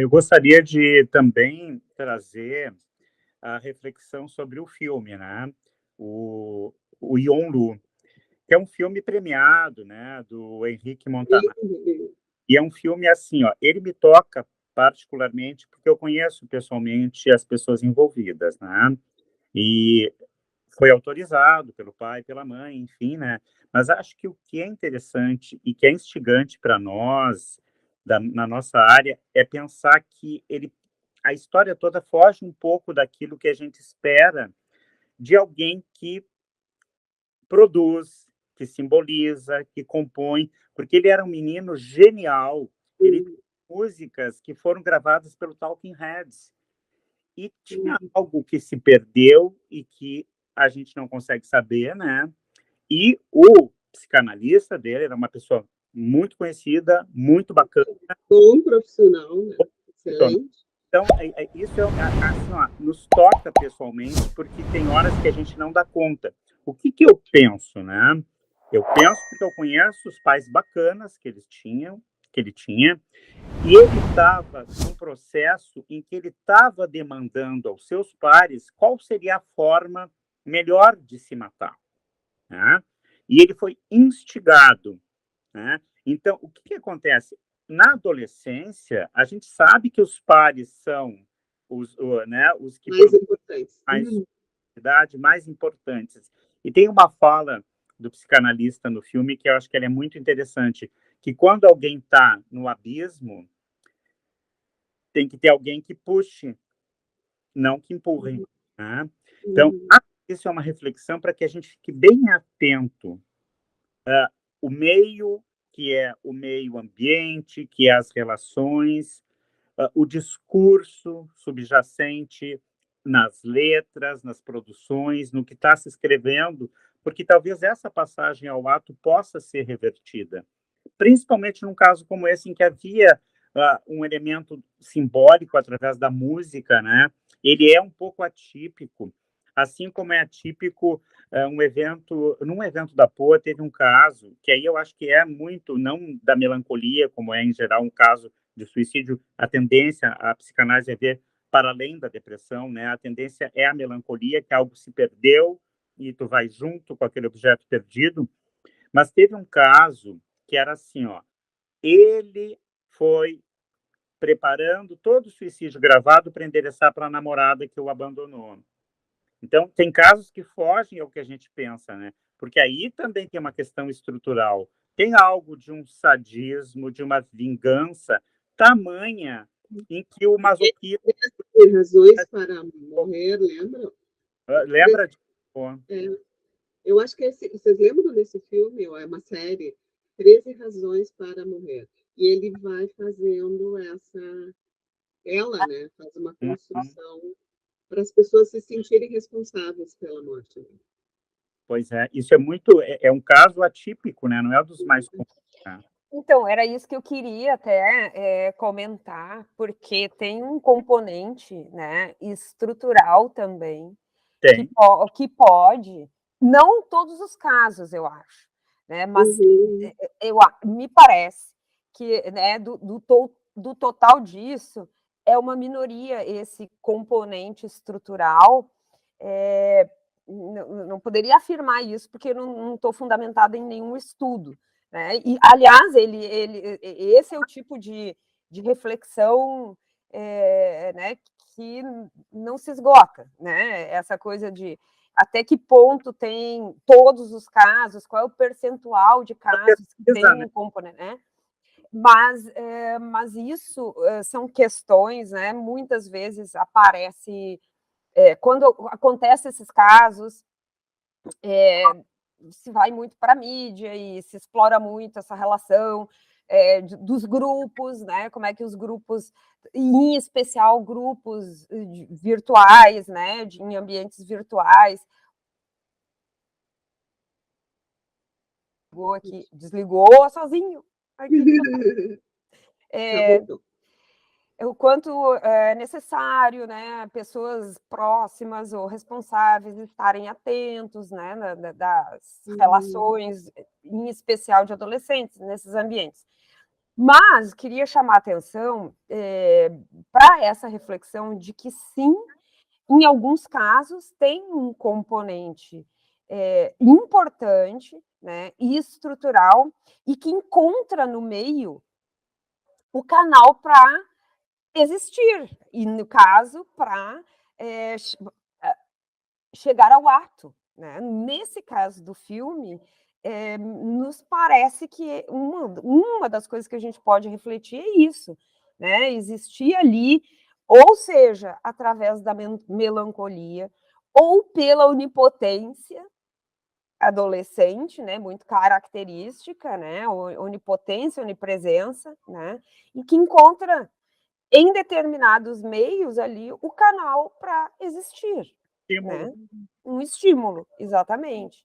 eu gostaria de também trazer a reflexão sobre o filme, né? O Yonlu, que é um filme premiado, né, do Henrique Montanar. E é um filme assim, ó, ele me toca particularmente porque eu conheço pessoalmente as pessoas envolvidas, né? E foi autorizado pelo pai, pela mãe, enfim, né? Mas acho que o que é interessante e que é instigante para nós, na nossa área, é pensar que a história toda foge um pouco daquilo que a gente espera de alguém que produz, que simboliza, que compõe, porque ele era um menino genial. Ele tem músicas que foram gravadas pelo Talking Heads. E tinha algo que se perdeu e que a gente não consegue saber, né? E o psicanalista dele era uma pessoa muito conhecida, muito bacana. Bom profissional, né? Excelente. Então, isso assim, ó, nos toca pessoalmente, porque tem horas que a gente não dá conta. O que que eu penso, né? Eu penso porque eu conheço os pais bacanas que ele tinha, e ele estava num processo em que ele estava demandando aos seus pares qual seria a forma melhor de se matar, né? E ele foi instigado, né? Então, o que que acontece? Na adolescência, a gente sabe que os pares são né, os que Mais produzem importantes. mais idade, mais importantes. E tem uma fala do psicanalista no filme que eu acho que ela é muito interessante, que quando alguém está no abismo, tem que ter alguém que puxe, não que empurre, né? Então, isso é uma reflexão para que a gente fique bem atento. O meio, que é o meio ambiente, que é as relações, o discurso subjacente nas letras, nas produções, no que está se escrevendo, porque talvez essa passagem ao ato possa ser revertida, principalmente num caso como esse, em que havia um elemento simbólico através da música, né? Ele é um pouco atípico, assim como é atípico num evento da POA teve um caso, que aí eu acho que é muito, não da melancolia, como é em geral um caso de suicídio, a tendência, a psicanálise é ver para além da depressão, né? A tendência é a melancolia, que algo se perdeu e tu vai junto com aquele objeto perdido. Mas teve um caso que era assim, ó, ele foi preparando todo o suicídio gravado para endereçar para a namorada que o abandonou. Então, tem casos que fogem ao que a gente pensa, né? Porque aí também tem uma questão estrutural. Tem algo de um sadismo, de uma vingança tamanha em que o masoquismo... Razões para morrer, lembra? Lembra de... É, eu acho que vocês lembram desse filme, ou é uma série, 13 Razões para Morrer. E ele vai fazendo ela, né, faz uma construção para as pessoas se sentirem responsáveis pela morte dele. Pois é, isso é muito, é um caso atípico, né? Não é dos mais comuns, né? Então, era isso que eu queria até comentar, porque tem um componente, né, estrutural também, Tem. que pode, não em todos os casos, eu acho, né, mas me parece que, né, do total disso, é uma minoria esse componente estrutural. Não poderia afirmar isso, porque eu não estou fundamentada em nenhum estudo, né? E, aliás, esse é o tipo de reflexão, né, que não se esgota, né? Essa coisa de até que ponto tem todos os casos, qual é o percentual de casos que tem um componente, né? Mas isso são questões, né? Muitas vezes aparece quando acontecem esses casos, se vai muito para a mídia e se explora muito essa relação dos grupos, né? Como é que os grupos, em especial grupos virtuais, né? Em ambientes virtuais. Aqui, desligou sozinho. O quanto é necessário, né, pessoas próximas ou responsáveis estarem atentos, né, das relações, em especial de adolescentes, nesses ambientes. Mas queria chamar a atenção para essa reflexão de que, sim, em alguns casos, tem um componente importante, né, e estrutural, e que encontra no meio o canal para existir, e, no caso, para chegar ao ato. Né? Nesse caso do filme, nos parece que uma das coisas que a gente pode refletir é isso, né? Existir ali, ou seja, através da melancolia, ou pela onipotência adolescente, né, muito característica, né, onipotência, onipresença, né, e que encontra em determinados meios ali o canal para existir, Estímulo. né? Um estímulo, exatamente.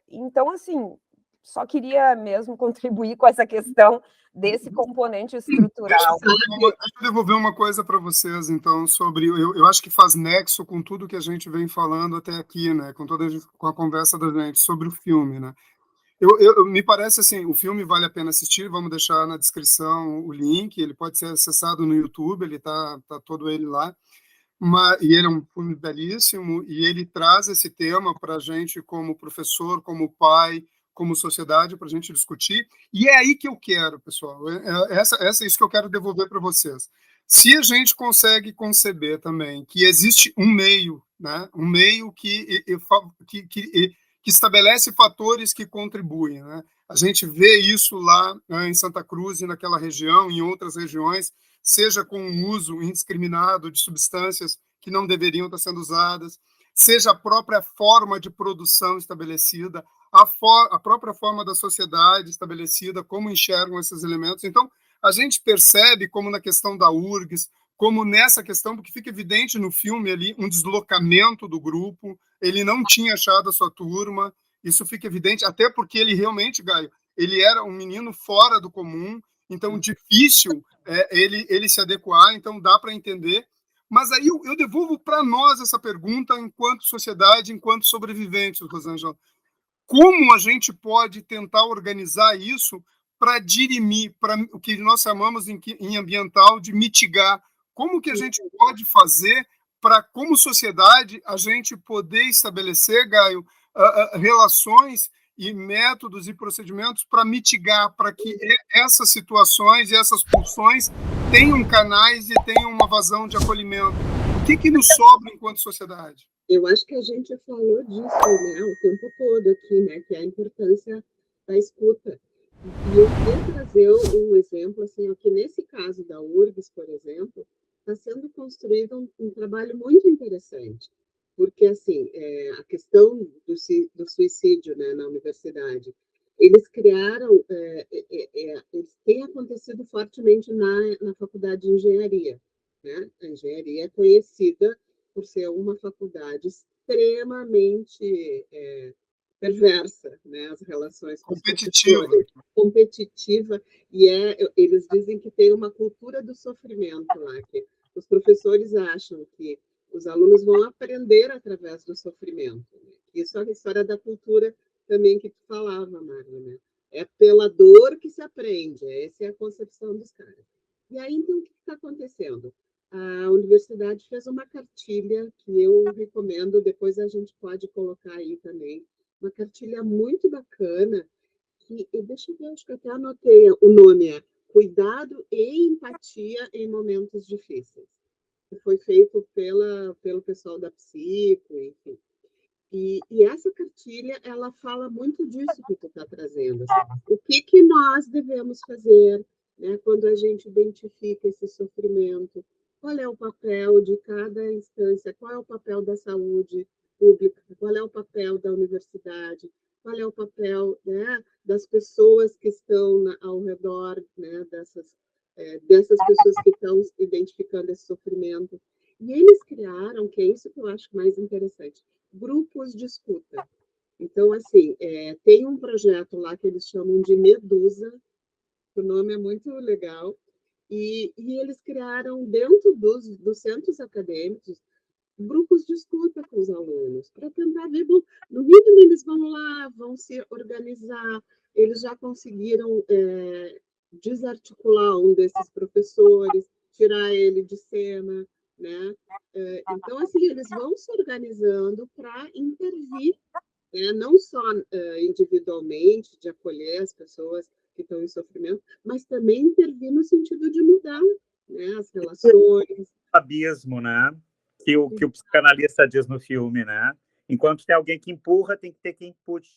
Então, assim, só queria mesmo contribuir com essa questão desse componente estrutural. Deixa eu devolver uma coisa para vocês, então, sobre... Eu acho que faz nexo com tudo que a gente vem falando até aqui, né? Com a conversa da gente sobre o filme, né? Me parece assim, o filme vale a pena assistir, vamos deixar na descrição o link, ele pode ser acessado no YouTube, ele tá todo ele lá, e ele é um filme belíssimo, e ele traz esse tema para a gente como professor, como pai, como sociedade, para a gente discutir, e é aí que eu quero, pessoal, é isso que eu quero devolver para vocês. Se a gente consegue conceber também que existe um meio, né, um meio que estabelece fatores que contribuem, né? A gente vê isso lá, né, em Santa Cruz e naquela região, em outras regiões, seja com o uso indiscriminado de substâncias que não deveriam estar sendo usadas, seja a própria forma de produção estabelecida, a própria forma da sociedade estabelecida, como enxergam esses elementos. Então, a gente percebe, como na questão da URGS, como nessa questão, porque fica evidente no filme ali um deslocamento do grupo, ele não tinha achado a sua turma, isso fica evidente, até porque ele realmente, Gaio, ele era um menino fora do comum, então difícil ele se adequar, então dá para entender. Mas aí eu devolvo para nós essa pergunta enquanto sociedade, enquanto sobreviventes, Rosângela. Como a gente pode tentar organizar isso para dirimir, para o que nós chamamos em ambiental de mitigar? Como que a gente pode fazer para, como sociedade, a gente poder estabelecer, Gaio, relações e métodos e procedimentos para mitigar, para que essas situações e essas pulsões tenham canais e tenham uma vazão de acolhimento? O que nos sobra enquanto sociedade? Eu acho que a gente falou disso, né, o tempo todo aqui, né, que é a importância da escuta. E eu queria trazer um exemplo, assim, que nesse caso da URGS, por exemplo, está sendo construído um trabalho muito interessante, porque, assim, a questão do suicídio, né, na universidade, eles criaram, eles têm acontecido fortemente na faculdade de engenharia, né? A engenharia é conhecida por ser uma faculdade extremamente perversa, né? As relações com competitiva, e eles dizem que tem uma cultura do sofrimento lá, que os professores acham que os alunos vão aprender através do sofrimento. Né? Isso é a história da cultura também que tu falava, Marla, né? É pela dor que se aprende, essa é a concepção dos caras. E aí, então, o que está acontecendo? A universidade fez uma cartilha que eu recomendo, depois a gente pode colocar aí também, uma cartilha muito bacana, que, deixa eu ver, acho que até anotei, o nome é Cuidado e Empatia em Momentos Difíceis, que foi feito pelo pessoal da Psico, enfim. E essa cartilha, ela fala muito disso que tu está trazendo. Assim. O que nós devemos fazer, né, quando a gente identifica esse sofrimento? Qual é o papel de cada instância? Qual é o papel da saúde pública? Qual é o papel da universidade? Qual é o papel, né, das pessoas que estão ao redor, né, dessas pessoas que estão identificando esse sofrimento? E eles criaram, que é isso que eu acho mais interessante, grupos de escuta. Então, assim, tem um projeto lá que eles chamam de Medusa, o nome é muito legal, e eles criaram, dentro dos centros acadêmicos, grupos de escuta com os alunos, para tentar ver, bom, no mínimo eles vão lá, vão se organizar, eles já conseguiram desarticular um desses professores, tirar ele de cena, né? Então, assim, eles vão se organizando para intervir, né? Não só individualmente, de acolher as pessoas que estão em sofrimento, mas também intervir no sentido de mudar, né, as relações. Abismo, né? Que o psicanalista diz no filme, né? Enquanto tem alguém que empurra, tem que ter quem puxe.